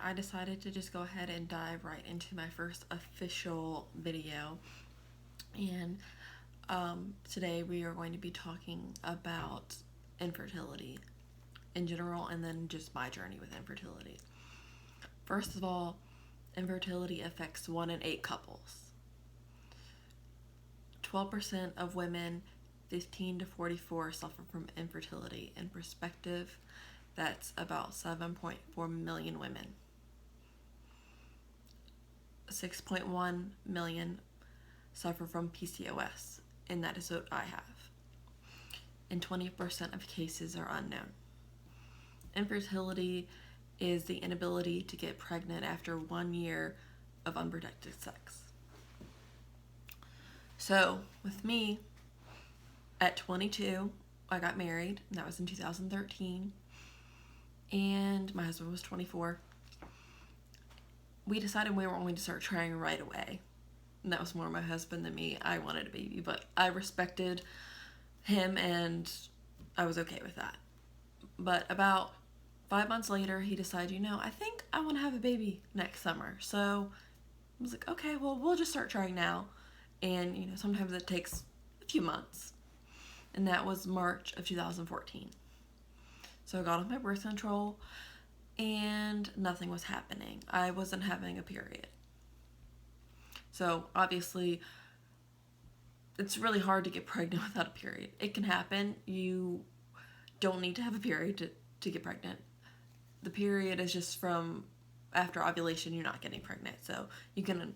I decided to just go ahead and dive right into my first official video. And today we are going to be talking about infertility in general and then just my journey with infertility. First of all, infertility affects 1 in 8 couples. 12% of women 15 to 44 suffer from infertility. In perspective, that's about 7.4 million women. 6.1 million suffer from PCOS, and that is what I have. And 20% of cases are unknown. Infertility is the inability to get pregnant after 1 year of unprotected sex. So, with me, at 22, I got married, and that was in 2013, and my husband was 24. We decided we weren't going to start trying right away. And that was more my husband than me. I wanted a baby, but I respected him and I was okay with that. But about 5 months later, he decided, I think I want to have a baby next summer. So I was like, okay, well, we'll just start trying now. And, sometimes it takes a few months. And that was March of 2014. So I got on my birth control and nothing was happening. I wasn't having a period. So obviously, it's really hard to get pregnant without a period. It can happen. You don't need to have a period to get pregnant. The period is just from after ovulation, you're not getting pregnant. So you can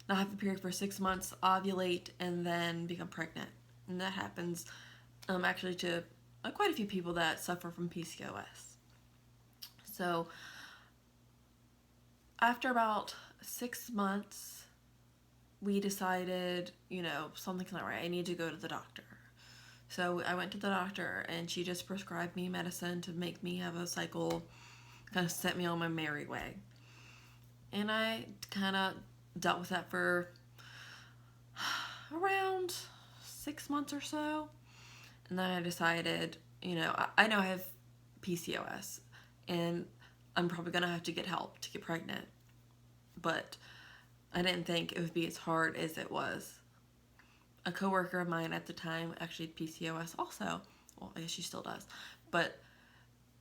not have a period for 6 months, ovulate, and then become pregnant. And that happens actually to quite a few people that suffer from PCOS. So after about 6 months, we decided, something's not right. I need to go to the doctor. So I went to the doctor and she just prescribed me medicine to make me have a cycle, kind of set me on my merry way. And I kind of dealt with that for around 6 months or so. And then I decided, I know I have PCOS and I'm probably going to have to get help to get pregnant. But I didn't think it would be as hard as it was. A coworker of mine at the time actually had PCOS also. Well, I guess she still does. But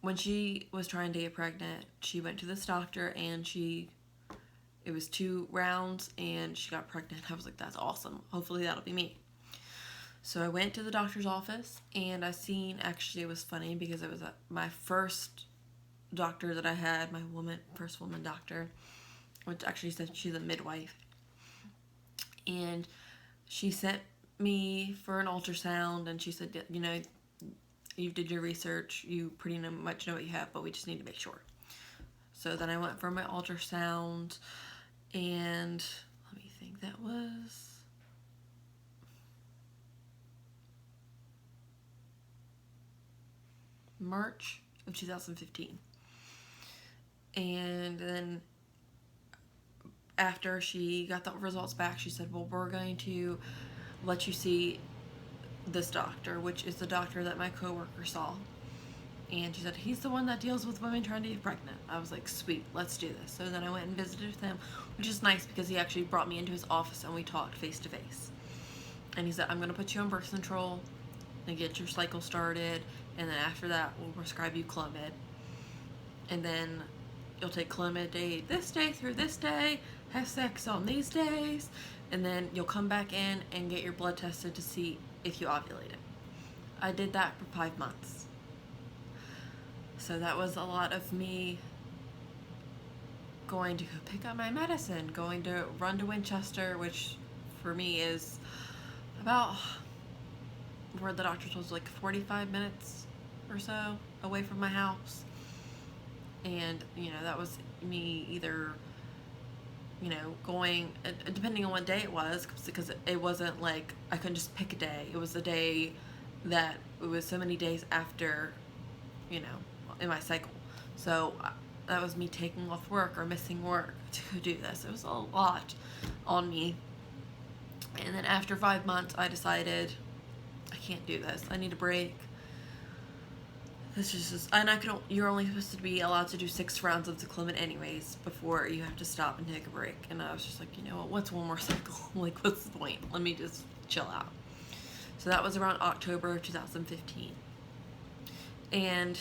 when she was trying to get pregnant, she went to this doctor and it was 2 rounds and she got pregnant. I was like, that's awesome. Hopefully that'll be me. So I went to the doctor's office and actually it was funny because it was my first doctor that I had, my first woman doctor, which actually said she's a midwife. And she sent me for an ultrasound and she said, you did your research, you pretty much know what you have, but we just need to make sure. So then I went for my ultrasound and let me think, that was March of 2015. And then after she got the results back, she said, well, we're going to let you see this doctor, which is the doctor that my coworker saw. And she said, he's the one that deals with women trying to get pregnant. I was like, sweet, let's do this. So then I went and visited with him, which is nice because he actually brought me into his office and we talked face to face. And he said, I'm going to put you on birth control and get your cycle started. And then after that, we'll prescribe you Clomid. And then you'll take Clomid this day through this day, have sex on these days, and then you'll come back in and get your blood tested to see if you ovulated. I did that for 5 months. So that was a lot of me going to go pick up my medicine, going to run to Winchester, which for me is about where the doctor was like 45 minutes or so away from my house. And, that was me either, going, depending on what day it was, because it wasn't like I couldn't just pick a day. It was a day that it was so many days after, in my cycle. So that was me taking off work or missing work to do this. It was a lot on me. And then after 5 months, I decided I can't do this. I need a break. this is just, and you're only supposed to be allowed to do 6 rounds of the Clement anyways before you have to stop and take a break. And I was just like, you know what, what's one more cycle? Like, what's the point? Let me just chill out. So that was around October of 2015. And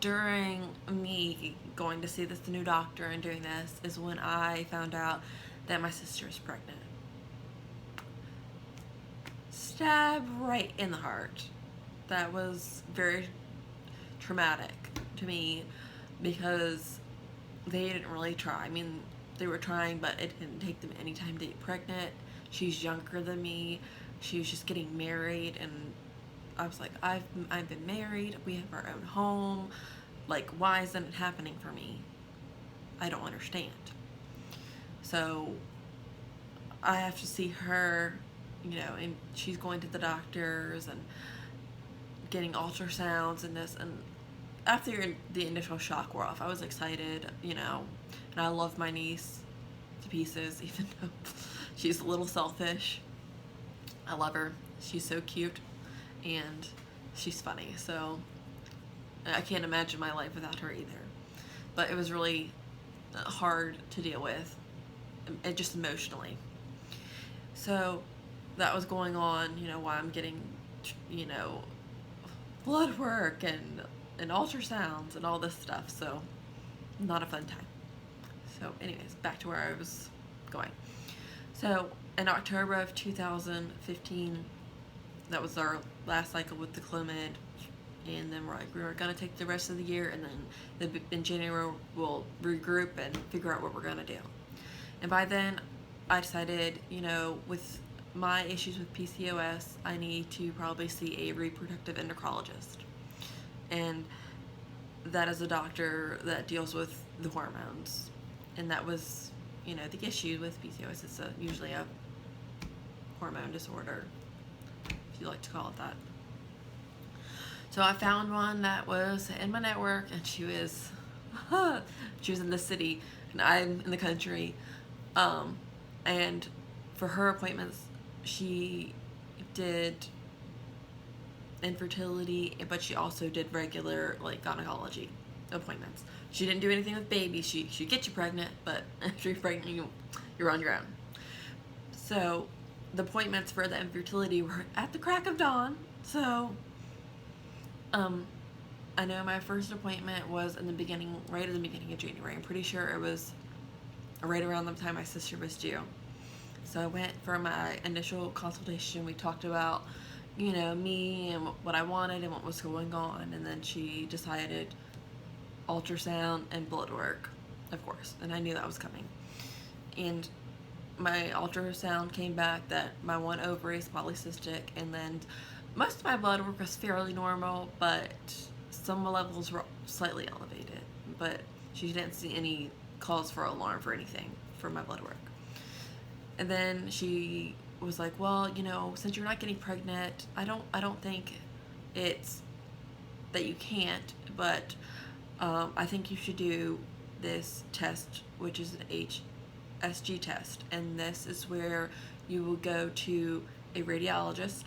during me going to see this new doctor and doing this is when I found out that my sister is pregnant. Stab right in the heart. That was very traumatic to me because they didn't really try. I mean, they were trying, but it didn't take them any time to get pregnant. She's younger than me. She was just getting married, and I was like, I've been married. We have our own home. Like, why isn't it happening for me? I don't understand. So I have to see her, you know, and she's going to the doctors and getting ultrasounds and this, and after the initial shock wore off, I was excited, you know, and I love my niece to pieces, even though she's a little selfish. I love her. She's so cute, and she's funny, so I can't imagine my life without her either. But it was really hard to deal with, and just emotionally. So that was going on, you know, while I'm getting, you know, blood work and ultrasounds and all this stuff. So not a fun time. So anyways, back to where I was going. So in October of 2015, that was our last cycle with the Clomid, and then we're like, we were gonna take the rest of the year, and then in January we'll regroup and figure out what we're gonna do. And by then I decided, you know, with my issues with PCOS, I need to probably see a reproductive endocrinologist, and that is a doctor that deals with the hormones. And that was, you know, the issue with PCOS. It's usually a hormone disorder, if you like to call it that. So I found one that was in my network, and she was in the city, and I'm in the country. And for her appointments, she did infertility, but she also did regular, like, gynecology appointments. She didn't do anything with babies. She'd get you pregnant, but after you're pregnant, you're on your own. So the appointments for the infertility were at the crack of dawn. So I know my first appointment was right at the beginning of January. I'm pretty sure it was right around the time my sister was due. So I went for my initial consultation. We talked about, you know, me and what I wanted and what was going on. And then she decided ultrasound and blood work, of course. And I knew that was coming. And my ultrasound came back that my one ovary is polycystic. And then most of my blood work was fairly normal, but some levels were slightly elevated. But she didn't see any cause for alarm for anything for my blood work. And then she was like, well, you know, since you're not getting pregnant, I don't think it's that you can't, but I think you should do this test, which is an HSG test. And this is where you will go to a radiologist,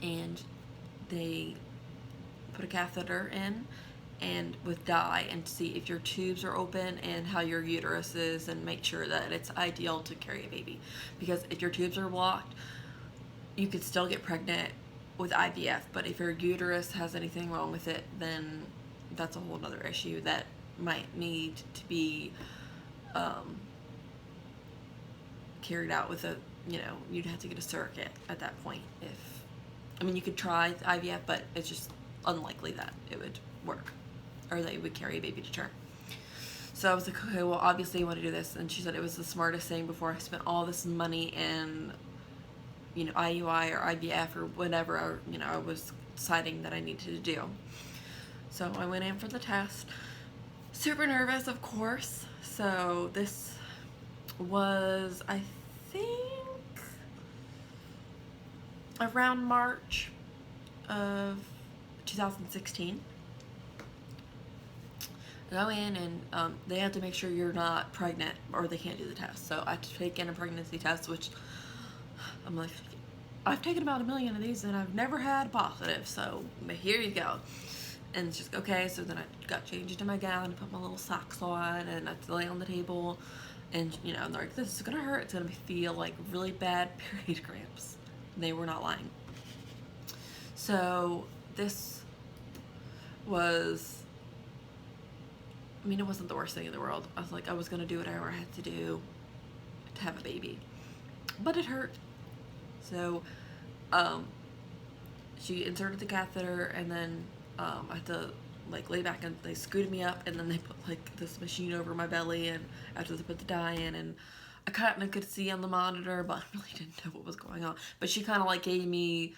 and they put a catheter in and with dye, and see if your tubes are open and how your uterus is, and make sure that it's ideal to carry a baby. Because if your tubes are blocked, you could still get pregnant with IVF, but if your uterus has anything wrong with it, then that's a whole other issue that might need to be carried out with a, you know, you'd have to get a surrogate at that point. You could try IVF, but it's just unlikely that it would work, or that you would carry a baby to term. So I was like, okay, well, obviously you want to do this. And she said it was the smartest thing before I spent all this money in, you know, IUI or IVF or whatever, you know, I was deciding that I needed to do. So I went in for the test. Super nervous, of course. So this was, I think, around March of 2016. Go in, and they have to make sure you're not pregnant or they can't do the test. So I had to take in a pregnancy test, which I'm like, I've taken about 1 million of these and I've never had positive, so here you go. And it's just okay. So then I got changed into my gown, put my little socks on, and I lay on the table. And and they're like, this is gonna hurt. It's gonna feel like really bad period cramps. And they were not lying. So this was, I mean, it wasn't the worst thing in the world. I was like, I was gonna do whatever I had to do to have a baby, but it hurt. So, she inserted the catheter, and then I had to like lay back, and they scooted me up, and then they put like this machine over my belly, and after they put the dye in, and I kind of could see on the monitor, but I really didn't know what was going on. But she kind of like gave me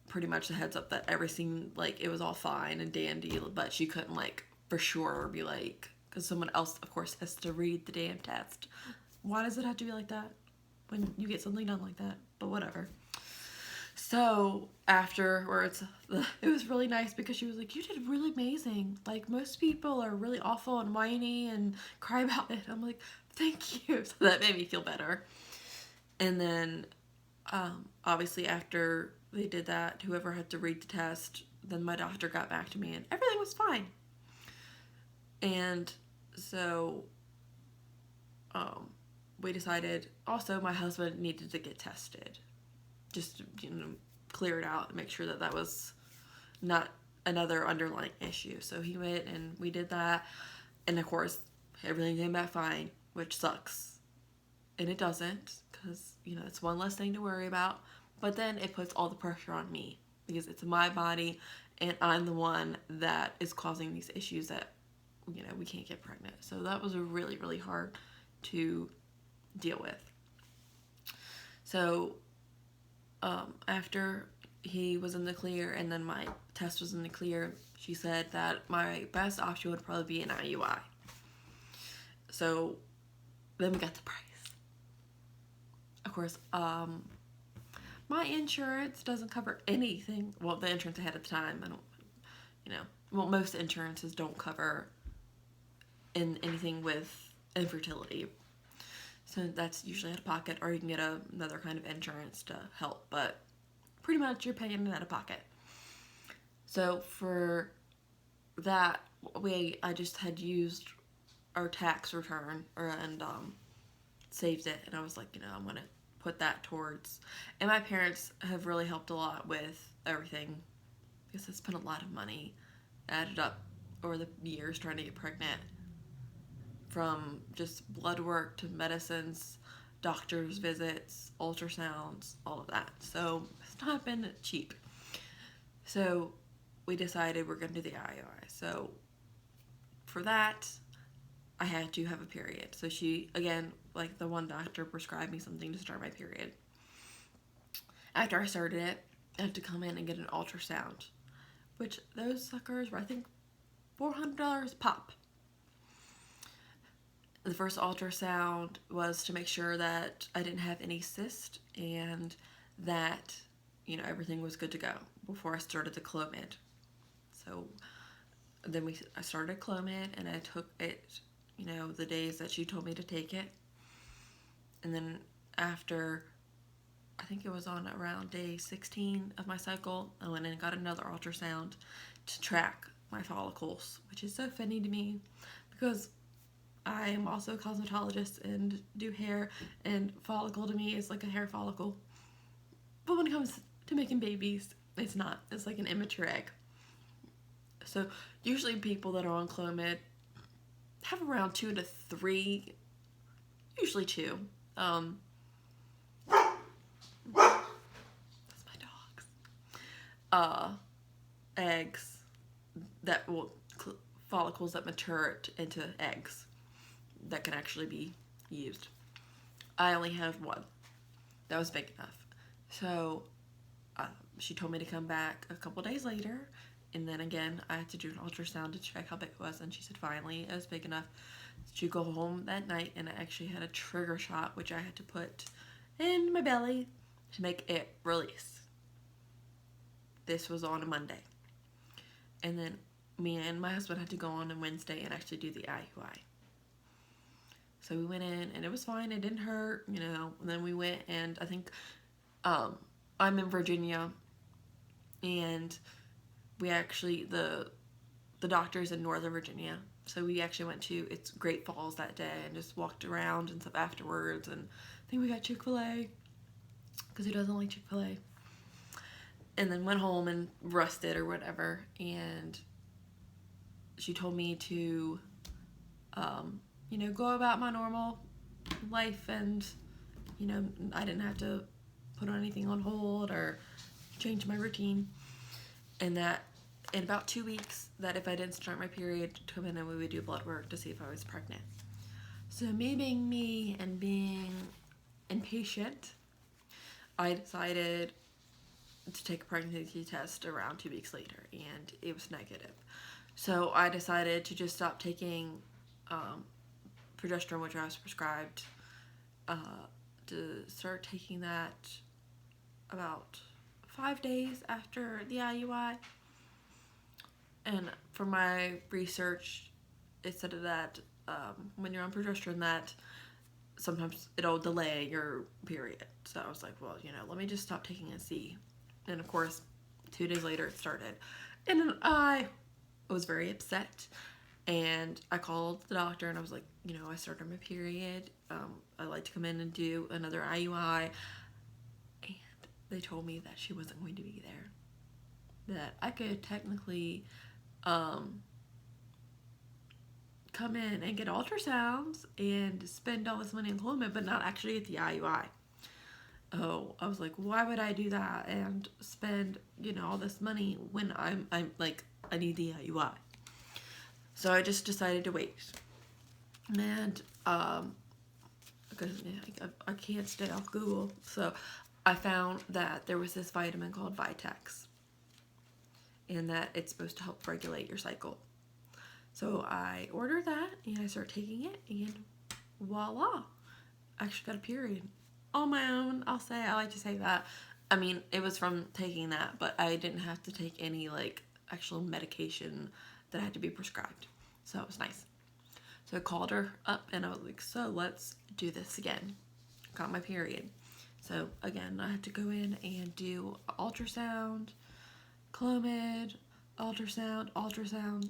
pretty much the heads up that everything, like, it was all fine and dandy, but she couldn't like for sure be like, because someone else of course has to read the damn test. Why does it have to be like that when you get something done like that? But whatever. So afterwards, it was really nice because she was like, you did really amazing. Like, most people are really awful and whiny and cry about it. I'm like, thank you. So that made me feel better. And then, obviously, after they did that, whoever had to read the test, then my doctor got back to me and everything was fine. And so, we decided also my husband needed to get tested, just to, clear it out and make sure that that was not another underlying issue. So he went and we did that, and of course everything came back fine, which sucks. And it doesn't, because it's one less thing to worry about, but then it puts all the pressure on me because it's my body and I'm the one that is causing these issues that we can't get pregnant. So that was really, really hard to deal with. So after he was in the clear and then my test was in the clear, she said that my best option would probably be an IUI. So then we got the price. Of course, my insurance doesn't cover anything. Well, the insurance I had at the time, I don't, most insurances don't cover in anything with infertility. So that's usually out of pocket, or you can get another kind of insurance to help, but pretty much you're paying it out of pocket. So for that, I just had used our tax return and saved it, and I was like, I'm gonna put that towards. And my parents have really helped a lot with everything because it's been a lot of money added up over the years trying to get pregnant, from just blood work to medicines, doctor's visits, ultrasounds, all of that. So it's not been cheap. So we decided we're going to do the IUI. So for that, I had to have a period. So she, again, like the one doctor prescribed me something to start my period. After I started it, I had to come in and get an ultrasound, which those suckers were, I think, $400 pop. The first ultrasound was to make sure that I didn't have any cyst and that, everything was good to go before I started the Clomid. So then I started Clomid, and I took it, the days that she told me to take it. And then after, I think it was on around day 16 of my cycle, I went in and got another ultrasound to track my follicles, which is so funny to me because I am also a cosmetologist and do hair, and follicle to me is like a hair follicle. But when it comes to making babies, it's not. It's like an immature egg. So usually people that are on Clomid have around 2 to 3, usually 2. That's my dogs. Eggs that follicles that mature into eggs that can actually be used. I only have one. That was big enough. So she told me to come back a couple days later, and then again I had to do an ultrasound to check how big it was, and she said finally it was big enough to go home that night, and I actually had a trigger shot which I had to put in my belly to make it release. This was on a Monday. And then me and my husband had to go on Wednesday and actually do the IUI. So we went in and it was fine. It didn't hurt, And then we went, and I think I'm in Virginia, and we actually, the doctor's in Northern Virginia. So we actually went to it's Great Falls that day and just walked around and stuff afterwards. And I think we got Chick-fil-A because who doesn't like Chick-fil-A? And then went home and rested or whatever. And she told me to, go about my normal life, and, I didn't have to put anything on hold or change my routine. And that in about 2 weeks, that if I didn't start my period, to come in and we would do blood work to see if I was pregnant. So me being me and being impatient, I decided to take a pregnancy test around 2 weeks later, and it was negative. So I decided to just stop taking progesterone, which I was prescribed, to start taking that about 5 days after the IUI. And from my research, it said that when you're on progesterone, that sometimes it'll delay your period. So I was like, well, let me just stop taking it and see. And of course, 2 days later it started. And I was very upset. And I called the doctor and I was like, I started my period. I'd like to come in and do another IUI. And they told me that she wasn't going to be there. That I could technically come in and get ultrasounds and spend all this money on Clomid, but not actually get the IUI. Oh, I was like, why would I do that and spend, all this money when I'm like, I need the IUI. So I just decided to wait. And, because I can't stay off Google. So I found that there was this vitamin called Vitex, and that it's supposed to help regulate your cycle. So I ordered that, and I started taking it, and voila, I actually got a period. On my own, I'll say. I like to say that. I mean, it was from taking that, but I didn't have to take any, actual medication that had to be prescribed. So it was nice. So I called her up, and I was like, so let's do this again. Got my period. So, again, I had to go in and do ultrasound, Clomid, ultrasound.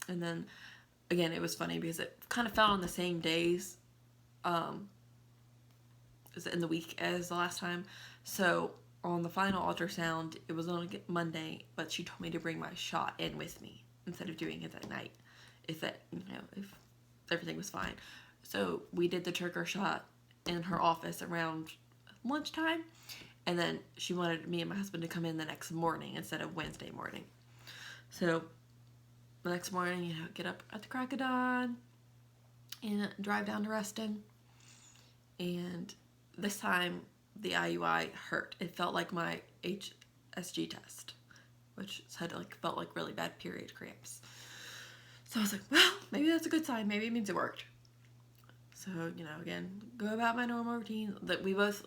And then, again, it was funny because it kind of fell on the same days in the week as the last time. So on the final ultrasound, it was on Monday, but she told me to bring my shot in with me instead of doing it that night, if everything was fine. So we did the trigger shot in her office around lunchtime, and then she wanted me and my husband to come in the next morning instead of Wednesday morning. So the next morning, get up at the crack of dawn and drive down to Reston. And this time, the IUI hurt. It felt like my HSG test, which felt like really bad period cramps. So I was like, well, maybe that's a good sign. Maybe it means it worked. So, again, go about my normal routine. That we both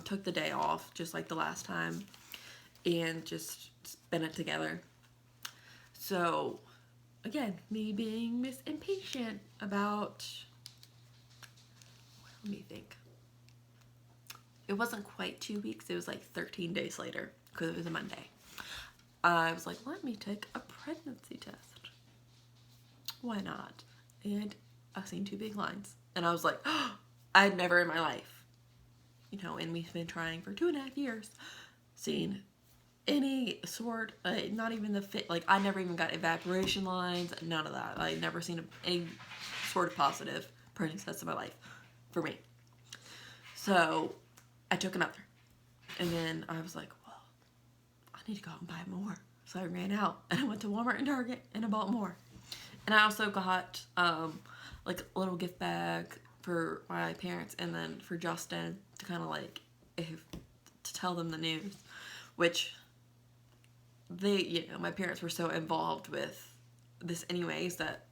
took the day off, just like the last time, and just spent it together. So, again, me being Miss Impatient about, let me think. It wasn't quite 2 weeks. It was 13 days later, because it was a Monday. I was like, let me take a pregnancy test. Why not? And I've seen 2 big lines. And I was like, oh, I'd never in my life, and we've been trying for 2.5 years, seen any sort, not even the fit, I never even got evaporation lines, none of that. I'd never seen any sort of positive pregnancy test in my life for me. So I took another, and then I was like, well, I need to go out and buy more. So I ran out, and I went to Walmart and Target, and I bought more. And I also got a little gift bag for my parents, and then for Justin to kind of to tell them the news, which they, my parents were so involved with this anyways that,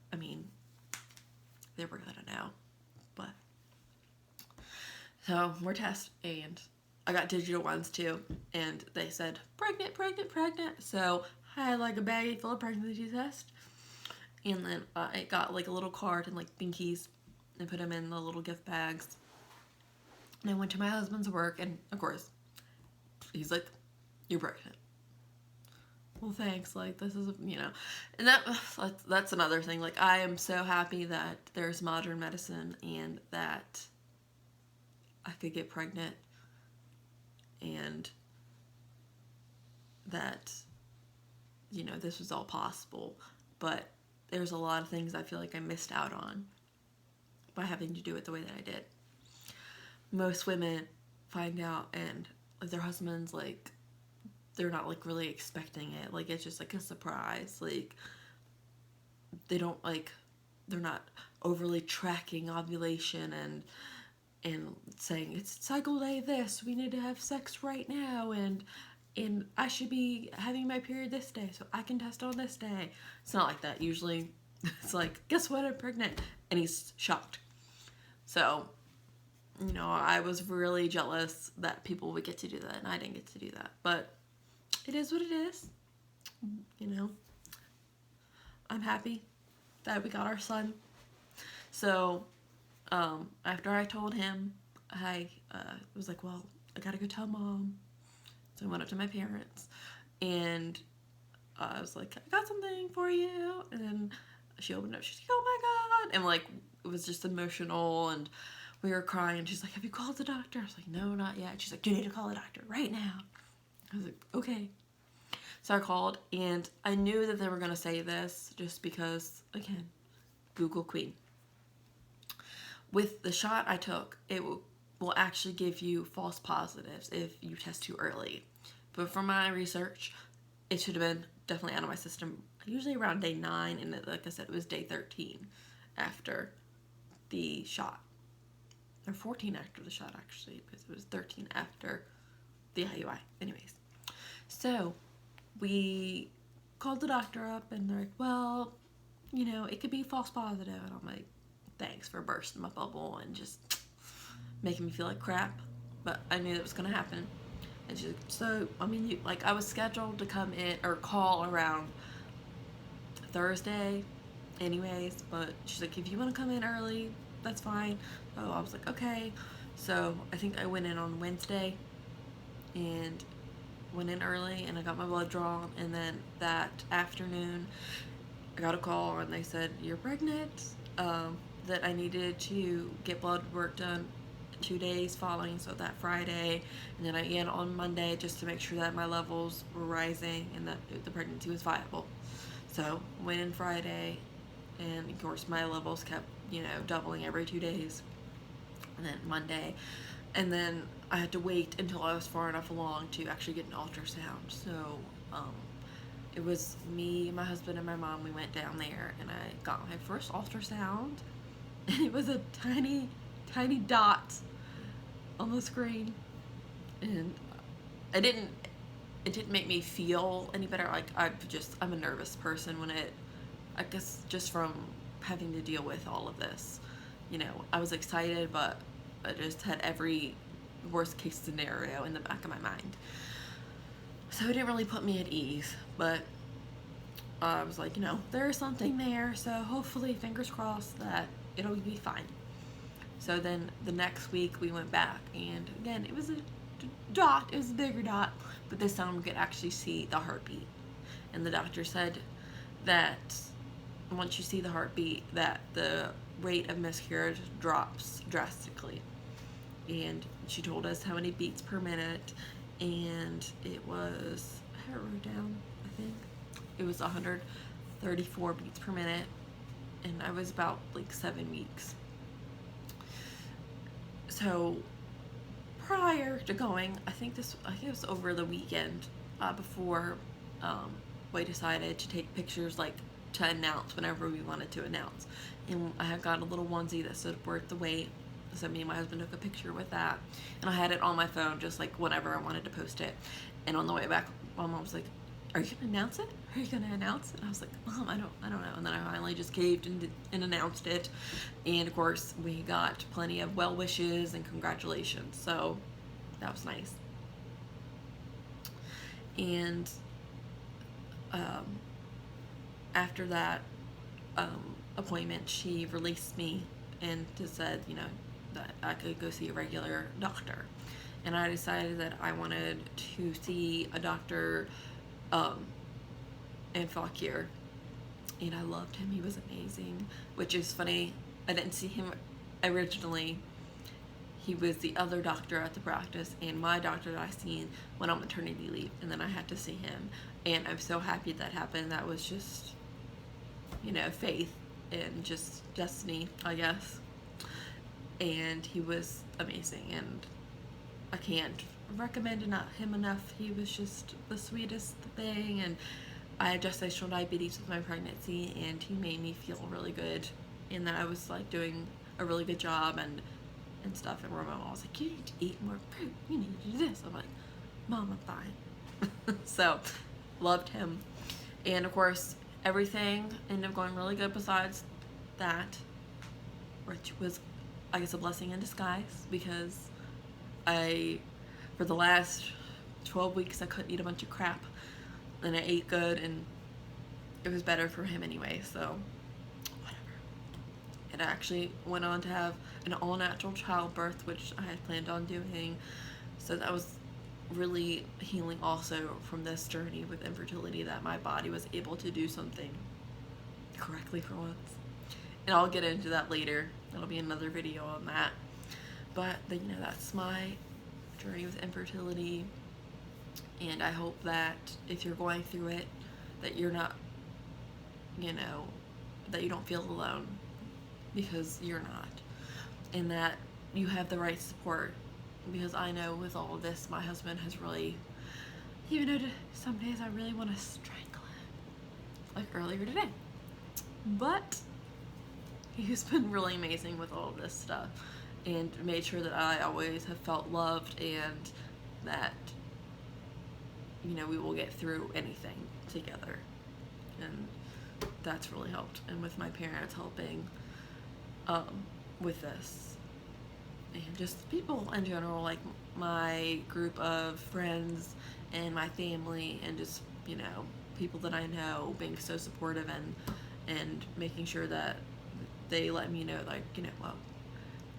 they were gonna know. But so more tests, and I got digital ones too, and they said pregnant. So I had a baggie full of pregnancy tests, and then I got a little card and binkies and put them in the little gift bags. And I went to my husband's work, and of course He's like, you're pregnant. Well, thanks. Like, this is, and that's another thing. Like, I am so happy that there's modern medicine and that I could get pregnant and that, this was all possible. But there's a lot of things I feel like I missed out on by having to do it the way that I did. Most women find out and like their husbands, like, they're not like really expecting it. Like, it's just like a surprise. Like, they don't like, they're not overly tracking ovulation and saying it's cycle day this, we need to have sex right now, and I should be having my period this day so I can test on this day. It's not like that. Usually it's like, guess what, I'm pregnant, and he's shocked. So, I was really jealous that people would get to do that and I didn't get to do that. But it is what it is. I'm happy that we got our son. So, after I told him, I was like, well, I gotta go tell Mom. So I went up to my parents and I was like, I got something for you. And then she opened up, she's like, oh my God. And like, it was just emotional and we were crying and she's like, have you called the doctor? I was like, no, not yet. She's like, you need to call the doctor right now. I was like, okay. So I called and I knew that they were going to say this just because, again, Google Queen. With the shot I took, it will actually give you false positives if you test too early. But from my research, it should have been definitely out of my system usually around day 9, and like I said, it was day 13 after the shot. Or 14 after the shot, actually, because it was 13 after the IUI. Anyways, so we called the doctor up, and they're like, well, it could be false positive. And I'm like, thanks for bursting my bubble and just making me feel like crap. But I knew it was going to happen. And she's like, so, I was scheduled to come in or call around Thursday anyways, but she's like, if you want to come in early, that's fine. So I was like, okay. So I think I went in on Wednesday and went in early and I got my blood drawn, and then that afternoon I got a call and they said, you're pregnant, that I needed to get blood work done 2 days following, so that Friday, and then again on Monday, just to make sure that my levels were rising and that the pregnancy was viable. So went in Friday, and of course my levels kept doubling every 2 days, and then Monday, and then I had to wait until I was far enough along to actually get an ultrasound. So it was me, my husband, and my mom. We went down there and I got my first ultrasound, and it was a tiny dot on the screen, and it didn't make me feel any better. Like, I'm a nervous person when I guess just from having to deal with all of this, I was excited, but I just had every worst case scenario in the back of my mind. So it didn't really put me at ease, but I was like, there's something there, so hopefully, fingers crossed, that it'll be fine. So then the next week we went back, and again, it was a dot, it was a bigger dot, but this time we could actually see the heartbeat. And the doctor said that once you see the heartbeat, that the rate of miscarriage drops drastically. And she told us how many beats per minute, and it was, I have it wrote down, I think it was 134 beats per minute, and I was about like 7 weeks. So prior to going, I think it was over the weekend, before we decided to take pictures, like to announce whenever we wanted to announce. And I had got a little onesie that said worth the wait. So me and my husband took a picture with that, and I had it on my phone just like whenever I wanted to post it. And on the way back, my mom was like, are you gonna announce it? Are you gonna announce it? And I was like, Mom, I don't know. And then I finally just caved and announced it. And of course, we got plenty of well wishes and congratulations. So that was nice. And after that appointment, she released me and just said, that I could go see a regular doctor. and I decided that I wanted to see a doctor in Fauquier, and I loved him. He was amazing, which is funny. I didn't see him originally. He was the other doctor at the practice, and my doctor that I seen went on maternity leave, and then I had to see him. And I'm so happy that happened. That was just, faith and just destiny, I guess. And he was amazing, and I can't recommend him enough. He was just the sweetest thing, and I had gestational diabetes with my pregnancy, and he made me feel really good, and that I was like doing a really good job and stuff. And my mom was like, "You need to eat more fruit. You need to do this." I'm like, "Mom, I'm fine." So, loved him, and of course, everything ended up going really good. Besides that, which was, I guess, a blessing in disguise, because for the last 12 weeks, I couldn't eat a bunch of crap, and I ate good, and it was better for him anyway, so whatever. And I actually went on to have an all-natural childbirth, which I had planned on doing, so that was really healing also from this journey with infertility, that my body was able to do something correctly for once. And I'll get into that later. That'll be another video on that. But that's my journey with infertility, and I hope that if you're going through it, that you're not, that you don't feel alone, because you're not, and that you have the right support, because I know with all of this, my husband has really, even though some days I really want to strangle him, like earlier today, but he's been really amazing with all of this stuff, and made sure that I always have felt loved, and that we will get through anything together. And that's really helped, and with my parents helping with this, and just people in general, like my group of friends and my family, and just people that I know being so supportive, and making sure that they let me know, like, well,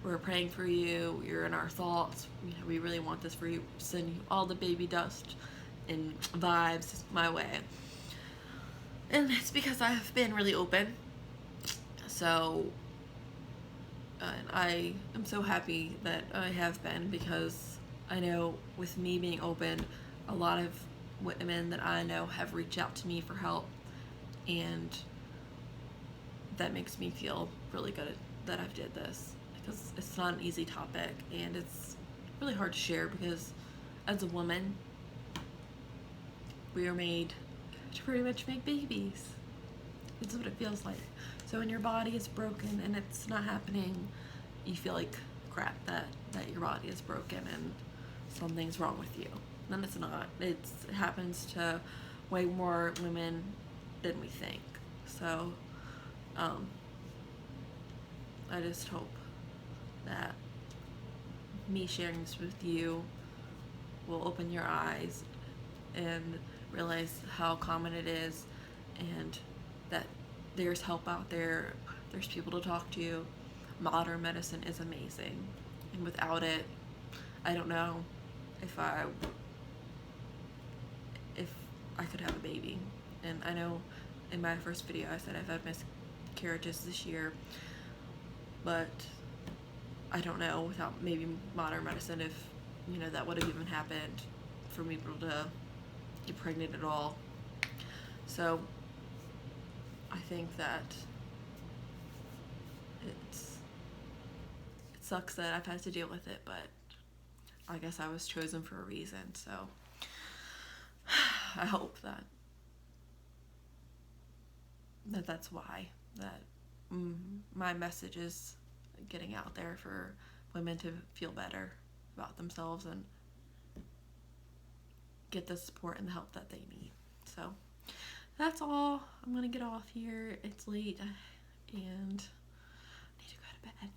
we're praying for you, you're in our thoughts, we really want this for you, send you all the baby dust and vibes my way. And it's because I have been really open. So, and I am so happy that I have been, because I know with me being open, a lot of women that I know have reached out to me for help, and that makes me feel really good that I've did this, because it's not an easy topic, and it's really hard to share, because as a woman, we are made to pretty much make babies. It's what it feels like. So when your body is broken and it's not happening, you feel like crap that your body is broken and something's wrong with you. And it's not. It happens to way more women than we think. So I just hope that me sharing this with you will open your eyes and realize how common it is, and that there's help out there, there's people to talk to. Modern medicine is amazing, and without it, I don't know if I could have a baby. And I know in my first video I said I've had miscarriages this year, but I don't know without maybe modern medicine if that would have even happened for me to get pregnant at all. So I think that it sucks that I've had to deal with it, but I guess I was chosen for a reason. So I hope that's why that my message is getting out there for women to feel better about themselves and get the support and the help that they need. So that's all. I'm gonna get off here. It's late and I need to go to bed.